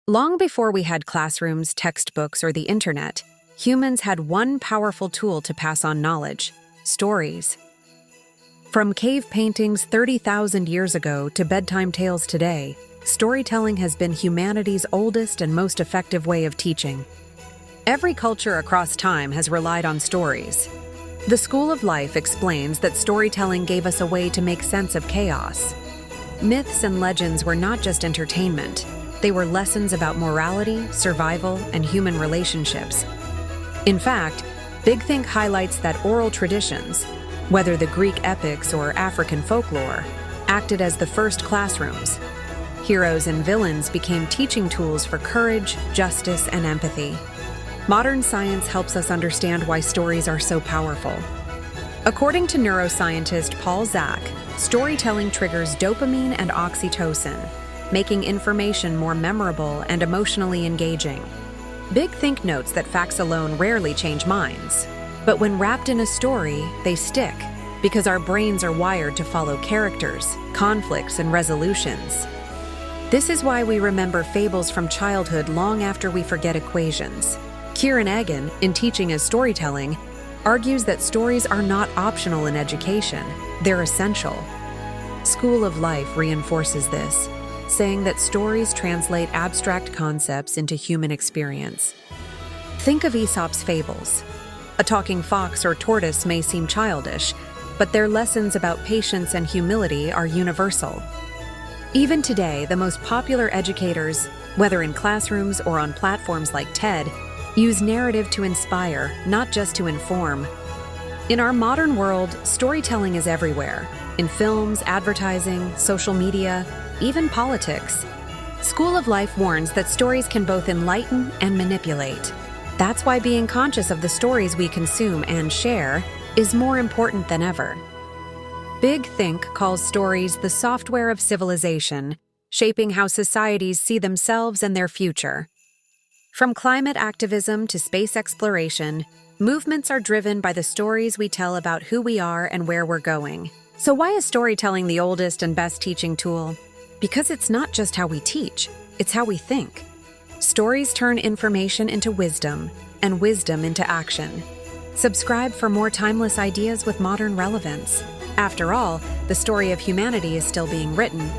Long before we had classrooms, textbooks, or the internet, humans had one powerful tool to pass on knowledge: stories. From cave paintings 30,000 years ago to bedtime tales today, storytelling has been humanity's oldest and most effective way of teaching. Every culture across time has relied on stories. The School of Life explains that storytelling gave us a way to make sense of chaos. Myths and legends were not just entertainment. They were lessons about morality, survival, and human relationships. In fact, Big Think highlights that oral traditions, whether the Greek epics or African folklore, acted as the first classrooms. Heroes and villains became teaching tools for courage, justice, and empathy. Modern science helps us understand why stories are so powerful. According to neuroscientist Paul Zak, storytelling triggers dopamine and oxytocin, making information more memorable and emotionally engaging. Big Think notes that facts alone rarely change minds, but when wrapped in a story, they stick, because our brains are wired to follow characters, conflicts, and resolutions. This is why we remember fables from childhood long after we forget equations. Kieran Egan, in Teaching as Storytelling, argues that stories are not optional in education, they're essential. School of Life reinforces this, saying that stories translate abstract concepts into human experience. Think of Aesop's fables. A talking fox or tortoise may seem childish, but their lessons about patience and humility are universal. Even today, the most popular educators, whether in classrooms or on platforms like TED, use narrative to inspire, not just to inform. In our modern world, storytelling is everywhere, in films, advertising, social media, even politics. School of Life warns that stories can both enlighten and manipulate. That's why being conscious of the stories we consume and share is more important than ever. Big Think calls stories the software of civilization, shaping how societies see themselves and their future. From climate activism to space exploration, movements are driven by the stories we tell about who we are and where we're going. So why is storytelling the oldest and best teaching tool? Because it's not just how we teach, it's how we think. Stories turn information into wisdom, and wisdom into action. Subscribe for more timeless ideas with modern relevance. After all, the story of humanity is still being written,